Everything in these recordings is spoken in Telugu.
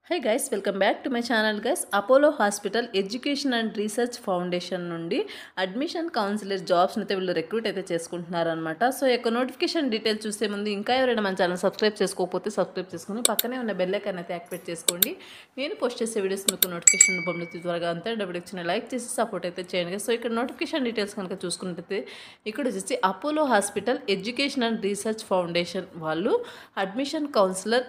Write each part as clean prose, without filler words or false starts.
Hi guys, welcome back to my channel guys. Apollo hospital education and research foundation నుండి అడ్మిషన్ కౌన్సిలర్ జాబ్స్ని అయితే వీళ్ళు రిక్రూట్ అయితే చేసుకుంటున్నారనమాట. సో యొక్క నోటిఫికేషన్ డీటెయిల్స్ చూసే ముందు ఇంకా ఎవరైనా మన ఛానల్ సబ్స్క్రైబ్ చేసుకోకపోతే సబ్స్క్రైబ్ చేసుకుని పక్కనే ఉన్న బెల్ ఐకాన్ అయితే యాక్టివేట్ చేసుకోండి. నేను పోస్ట్ చేసే వీడియోస్ మీకు నోటిఫికేషన్ రూపంలో త్వరగా అంతే డబ్బులు ఇచ్చిన లైక్ చేసి సపోర్ట్ అయితే చేయండి. సో ఇక్కడ నోటిఫికేషన్ డీటెయిల్స్ కనుక చూసుకుంటే ఇక్కడ వచ్చేసి Apollo hospital education and research foundation వాళ్ళు అడ్మిషన్ కౌన్సిలర్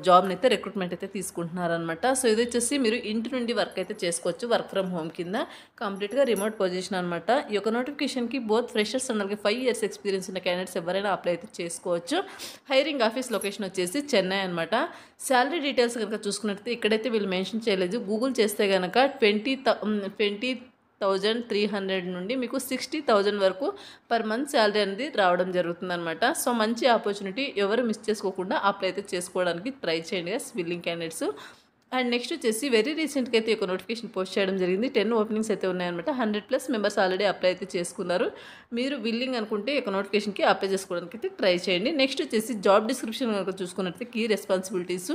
జాబ్ని అయితే రిక్రూట్మెంట్ అయితే తీసుకుంటున్నారు అనమాట. సో ఇది వచ్చేసి మీరు ఇంటి నుండి వర్క్ అయితే చేసుకోవచ్చు, వర్క్ ఫ్రమ్ హోమ్ కింద కంప్లీట్గా రిమోట్ పొజిషన్ అనమాట. ఈ యొక్క నోటిఫికేషన్కి బోత్ ఫ్రెషర్స్ అండ్ అలాగే 5 years ఎక్స్పీరియన్స్ ఉన్న క్యాండిడేట్స్ ఎవరైనా అప్లై అయితే చేసుకోవచ్చు. హైరింగ్ ఆఫీస్ లొకేషన్ వచ్చేసి చెన్నై అనమాట. శాలరీ డీటెయిల్స్ కనుక చూసుకున్నట్లయితే ఇక్కడైతే వీళ్ళు మెన్షన్ చేయలేదు. గూగుల్ చేస్తే కనుక 20,300 నుండి మీకు 60,000 వరకు పర్ మంత్ శాలరీ అనేది రావడం జరుగుతుందన్నమాట. సో మంచి ఆపర్చునిటీ, ఎవరు మిస్ చేసుకోకుండా అప్లై అయితే చేసుకోవడానికి ట్రై చేయండి విల్లింగ్ క్యాండిడేట్స్. అండ్ నెక్స్ట్ వచ్చేసి వెరీ రీసెంట్గా అయితే ఒక నోటిఫికేషన్ పోస్ట్ చేయడం జరిగింది. 10 ఓపెనింగ్స్ అయితే ఉన్నాయన్నమాట. 100+ మెంబర్స్ ఆల్రెడీ అప్లై అయితే చేసుకున్నారు. మీరు విల్లింగ్ అనుకుంటే ఒక నోటిఫికేషన్కి అప్లై చేసుకోవడానికి అయితే ట్రై చేయండి. నెక్స్ట్ వచ్చేసి జాబ్ డిస్క్రిప్షన్ కనుక చూసుకున్నట్లయితే key responsibilities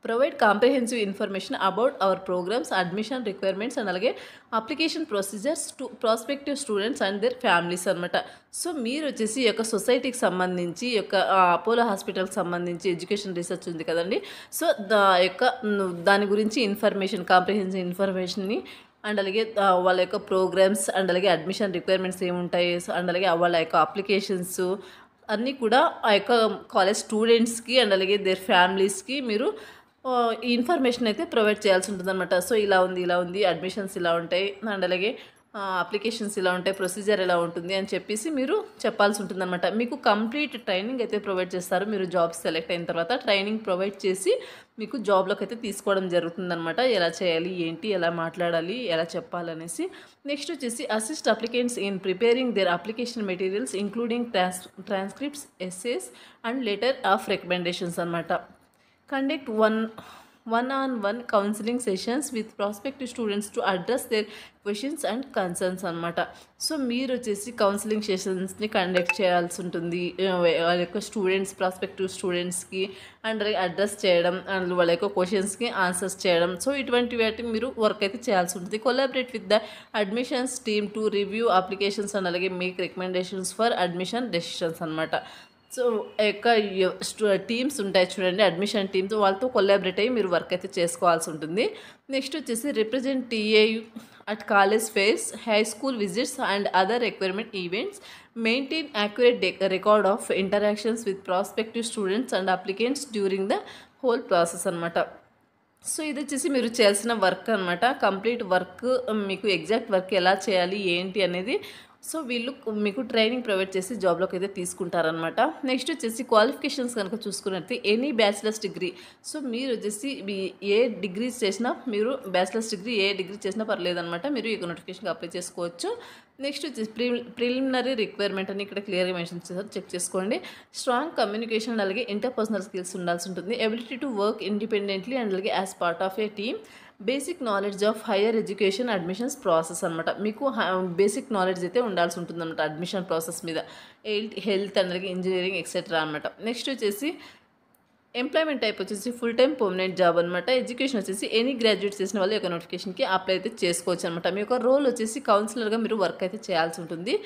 provide comprehensive information about our programs, admission requirements and అలాగే application procedures to prospective students and their families అనమాట. సో మీరు వచ్చేసి ఈ యొక్క సొసైటీకి సంబంధించి ఈ యొక్క అపోలో హాస్పిటల్కి సంబంధించి ఎడ్యుకేషన్ రీసెర్చ్ ఉంది కదండి. సో దాని గురించి ఇన్ఫర్మేషన్, కాంప్రిహెన్సివ్ ఇన్ఫర్మేషన్ని అండ్ అలాగే వాళ్ళ యొక్క ప్రోగ్రామ్స్ అండ్ అలాగే అడ్మిషన్ రిక్వైర్మెంట్స్ ఏముంటాయి అండ్ అలాగే వాళ్ళ యొక్క అప్లికేషన్స్ అన్నీ కూడా ఆ యొక్క కాలేజ్ స్టూడెంట్స్కి అండ్ అలాగే దేర్ ఫ్యామిలీస్కి మీరు ఈ ఇన్ఫర్మేషన్ అయితే ప్రొవైడ్ చేయాల్సి ఉంటుంది అనమాట. సో ఇలా ఉంది, అడ్మిషన్స్ ఇలా ఉంటాయి అండ్ అలాగే అప్లికేషన్స్ ఇలా ఉంటాయి, ప్రొసీజర్ ఎలా ఉంటుంది అని చెప్పేసి మీరు చెప్పాల్సి ఉంటుందన్నమాట. మీకు కంప్లీట్ ట్రైనింగ్ అయితే ప్రొవైడ్ చేస్తారు. మీరు జాబ్ సెలెక్ట్ అయిన తర్వాత ట్రైనింగ్ ప్రొవైడ్ చేసి మీకు జాబ్లోకి అయితే తీసుకోవడం జరుగుతుందన్నమాట. ఎలా చేయాలి, ఏంటి, ఎలా మాట్లాడాలి, ఎలా చెప్పాలనేసి. నెక్స్ట్ వచ్చేసి assist applicants in preparing their application materials including transcripts, essays and letter of recommendations అనమాట. Conduct one-on-one counseling sessions with prospective students to address their questions and concerns అనమాట. సో మీరు వచ్చేసి కౌన్సిలింగ్ సెషన్స్ని కండక్ట్ చేయాల్సి ఉంటుంది. వాళ్ళ యొక్క స్టూడెంట్స్, ప్రాస్పెక్టివ్ స్టూడెంట్స్కి అండ్ అడ్రస్ చేయడం అండ్ వాళ్ళ యొక్క క్వశ్చన్స్కి ఆన్సర్స్ చేయడం. సో ఇటువంటి వాటికి మీరు వర్క్ అయితే చేయాల్సి ఉంటుంది. Collaborate with the admissions team to review applications and అలాగే make recommendations for admission decisions అనమాట. సో యొక్క టీమ్స్ ఉంటాయి చూడండి, అడ్మిషన్ టీమ్స్, వాళ్ళతో కొలాబరేట్ అయ్యి మీరు వర్క్ అయితే చేసుకోవాల్సి ఉంటుంది. నెక్స్ట్ వచ్చేసి represent TAU at college fairs, high school visits and other requirement events, maintain accurate record of interactions with prospective students and applicants during the whole process అనమాట. సో ఇది వచ్చేసి మీరు చేయాల్సిన వర్క్ అనమాట. కంప్లీట్ వర్క్, మీకు ఎగ్జాక్ట్ వర్క్ ఎలా చేయాలి ఏంటి అనేది సో వీళ్ళు మీకు ట్రైనింగ్ ప్రొవైడ్ చేసి జాబ్లోకి అయితే తీసుకుంటారనమాట. నెక్స్ట్ వచ్చేసి క్వాలిఫికేషన్స్ కనుక చూసుకున్నట్లయితే ఎనీ బ్యాచిలర్స్ డిగ్రీ. సో మీరు వచ్చేసి ఏ డిగ్రీస్ చేసినా, మీరు బ్యాచిలర్స్ డిగ్రీ ఏ డిగ్రీ చేసినా పర్లేదనమాట. మీరు ఈ నోటిఫికేషన్కి అప్లై చేసుకోవచ్చు. నెక్స్ట్ వచ్చేసి ప్రిలిమినరీ రిక్వైర్మెంట్ అని ఇక్కడ క్లియర్గా మెన్షన్ చేస్తారు, చెక్ చేసుకోండి. స్ట్రాంగ్ కమ్యూనికేషన్ అలాగే ఇంటర్పర్సనల్ స్కిల్స్ ఉండాల్సి ఉంటుంది. Ability to work independently and అలాగే as part of a team. Basic knowledge of higher education admissions process అనమాట. మీకు బేసిక్ నాలెడ్జ్ అయితే ఉండాల్సి ఉంటుంది అనమాట అడ్మిషన్ ప్రాసెస్ మీద, హెల్త్ అండ్ అలాగే ఇంజనీరింగ్ ఎక్సెట్రా అనమాట. నెక్స్ట్ వచ్చేసి ఎంప్లాయ్మెంట్ టైప్ వచ్చేసి ఫుల్ టైం పర్మనెంట్ జాబ్ అనమాట. ఎడ్యుకేషన్ వచ్చేసి ఎనీ గ్రాడ్యుయేట్ చేసిన వాళ్ళు యొక్క నోటిఫికేషన్కి అప్లై అయితే చేసుకోవచ్చు అనమాట. మీ యొక్క రోల్ వచ్చేసి కౌన్సిలర్గా మీరు వర్క్ అయితే చేయాల్సి ఉంటుంది.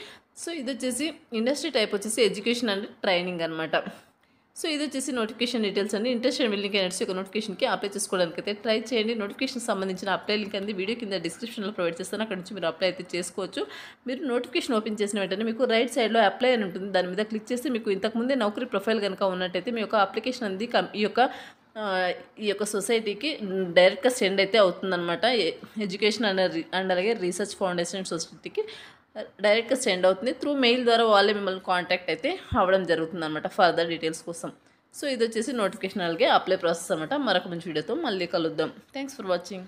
సో ఇది వచ్చేసి ఇండస్ట్రీ టైప్ వచ్చేసి ఎడ్యుకేషన్ అండ్ ట్రైనింగ్ అనమాట. సో ఇది వచ్చేసి నోటిఫికేషన్ డీటెయిల్స్ అండి. ఇంట్రెస్టెడ్ విల్లింగ్ క్యాండిడేట్స్ యొక్క నోటిఫికేషన్కి అప్లై చేసుకోవడానికి అయితే ట్రై చేయండి. నోటిఫికేషన్ సంబంధించిన అప్లై లింక్ అనేది వీడియో కింద డిస్క్రిప్షన్లో ప్రొవైడ్ చేస్తాను. అక్కడ నుంచి మీరు అప్లై అయితే చేసుకోవచ్చు. మీరు నోటిఫికేషన్ ఓపెన్ చేసిన వెంటనే మీకు రైట్ సైడ్లో అప్లై అని ఉంటుంది. దాని మీద క్లిక్ చేస్తే మీకు ఇంతకుముందే నౌకరీ ప్రొఫైల్ కనుక ఉన్నట్టయితే మీ యొక్క అప్లికేషన్ అనేది ఈ యొక్క సొసైటీకి డైరెక్ట్గా సెండ్ అయితే అవుతుందన్నమాట. ఎడ్యుకేషన్ అండ్ అలాగే రీసెర్చ్ ఫౌండేషన్ సొసైటీకి డైరెక్ట్గా సెండ్ అవుతుంది. త్రూ మెయిల్ ద్వారా వాళ్ళే మిమ్మల్ని కాంటాక్ట్ అయితే అవ్వడం జరుగుతుంది అనమాట ఫర్దర్ డీటెయిల్స్ కోసం. సో ఇది వచ్చేసి నోటిఫికేషన్ అలాగే అప్లై ప్రాసెస్ అనమాట. మరొక మంచి వీడియోతో మళ్ళీ కలుద్దాం. Thanks for watching.